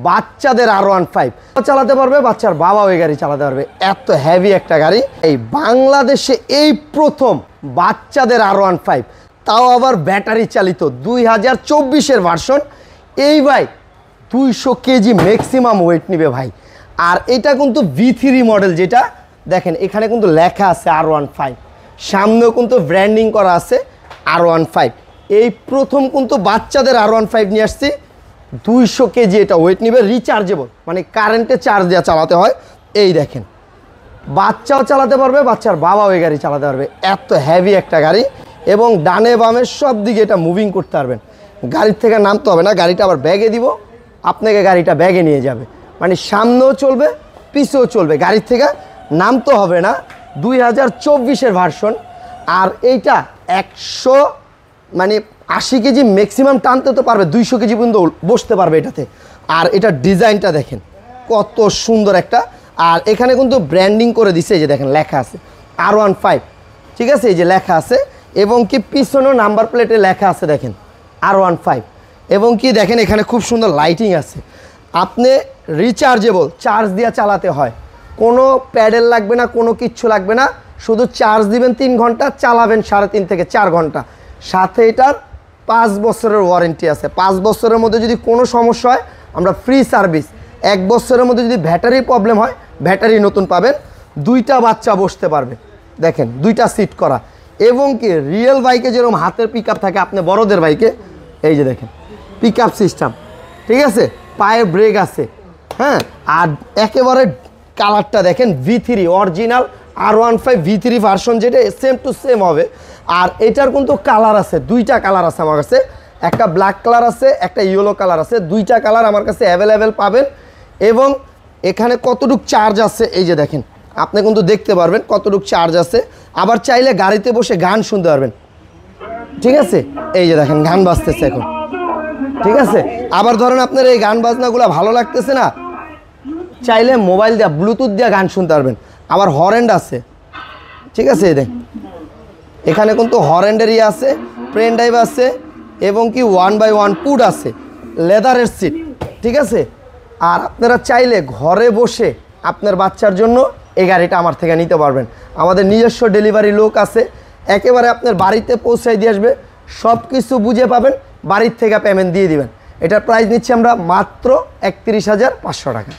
বাচ্চাদের R15 চালাতে পারবে, বাচ্চার বাবাও এই গাড়ি চালাতে পারবে। এত হেভি একটা গাড়ি, এই বাংলাদেশে এই প্রথম বাচ্চাদের R15, তাও আবার ব্যাটারি চালিত 2024-এর ভার্সন। এই বাইক 200 কেজি ম্যাক্সিমাম ওয়েট নিবে ভাই। আর এটা কিন্তু V3 মডেল, যেটা দেখেন এখানে কিন্তু লেখা আছে R15, সামনেও কিন্তু ব্র্যান্ডিং করা আছে R15। এই প্রথম কিন্তু বাচ্চাদের R15 নিয়ে আসছি। 200 কেজি এটা ওয়েট নিবে, রিচার্জেবল, মানে কারেন্টে চার্জ দেওয়া চালাতে হয়। এই দেখেন বাচ্চাও চালাতে পারবে, বাচ্চার বাবাও এই গাড়ি চালাতে পারবে। এত হেভি একটা গাড়ি, এবং ডানে বামে সব দিকে এটা মুভিং করতে পারবেন। গাড়ির থেকে নামতে হবে না, গাড়িটা আবার ব্যাগে দিব, আপনাকে গাড়িটা ব্যাগে নিয়ে যাবে, মানে সামনেও চলবে পিছেও চলবে, গাড়ির থেকে নামতে হবে না। 2024-এর ভার্সন। আর এইটা 180 কেজি ম্যাক্সিমাম টানতে তো পারবে, 200 কেজি পর্যন্ত বসতে পারবে এটাতে। আর এটা ডিজাইনটা দেখেন কত সুন্দর একটা। আর এখানে কিন্তু ব্র্যান্ডিং করে দিছে, এই যে দেখেন লেখা আছে R15, ঠিক আছে, এই যে লেখা আছে। এবং কি পিছনেও নাম্বার প্লেটে লেখা আছে দেখেন R15। এবং কি দেখেন এখানে খুব সুন্দর লাইটিং আছে। আপনি রিচার্জেবল, চার্জ দিয়ে চালাতে হয়, কোনো প্যাডেল লাগবে না, কোনো কিচ্ছু লাগবে না, শুধু চার্জ দিবেন 3 ঘন্টা, চালাবেন 3.5 থেকে 4 ঘন্টা। সাথে এটার 5 বছরের ওয়ারেন্টি আছে। 5 বছরের মধ্যে যদি কোনো সমস্যা হয় আমরা ফ্রি সার্ভিস। 1 বছরের মধ্যে যদি ব্যাটারির প্রবলেম হয়, ব্যাটারি নতুন পাবেন। 2টা বাচ্চা বসতে পারবে, দেখেন 2টা সিট করা। এবং কি রিয়েল বাইকে যেরকম হাতের পিক আপ থাকে, আপনি বড়দের বাইকে এই যে দেখেন পিক আপ সিস্টেম, ঠিক আছে, পায়ে ব্রেক আছে, হ্যাঁ। আর একেবারে কালারটা দেখেন V3 original R15 V3 version, যেটা সেম টু সেম হবে। আর এটার কিন্তু কালার আছে, 2টা কালার আছে আমার কাছে, একটা ব্ল্যাক কালার আছে, একটা ইয়েলো কালার আছে। 2টা কালার আমার কাছে অ্যাভেলেবেল পাবেন। এবং এখানে কতটুক চার্জ আছে এই যে দেখেন, আপনি কিন্তু দেখতে পারবেন কতটুক চার্জ আছে। আবার চাইলে গাড়িতে বসে গান শুনতে পারবেন, ঠিক আছে, এই যে দেখেন গান বাজতেছে এখন, ঠিক আছে। আবার ধরেন আপনার এই গান বাজনাগুলো ভালো লাগতেছে না, চাইলে মোবাইল দিয়ে ব্লুটুথ দিয়ে গান শুনতে পারবেন। আবার হরেন্ড আছে, ঠিক আছে, এই দেখ এখানে কিন্তু হরেন্ডের ইয়ে আছে, পেন ড্রাইভ আছে, এবং কি 1x1 পুড আছে, লেদারের সিট, ঠিক আছে। আর আপনারা চাইলে ঘরে বসে আপনার বাচ্চার জন্য এই গাড়িটা আমার থেকে নিতে পারবেন। আমাদের নিজস্ব ডেলিভারি লোক আছে, একেবারে আপনার বাড়িতে পৌঁছাই দিয়ে আসবে, সব কিছু বুঝে পাবেন, বাড়ির থেকে পেমেন্ট দিয়ে দিবেন। এটার প্রাইস নিচ্ছি আমরা মাত্র 31,500 টাকা।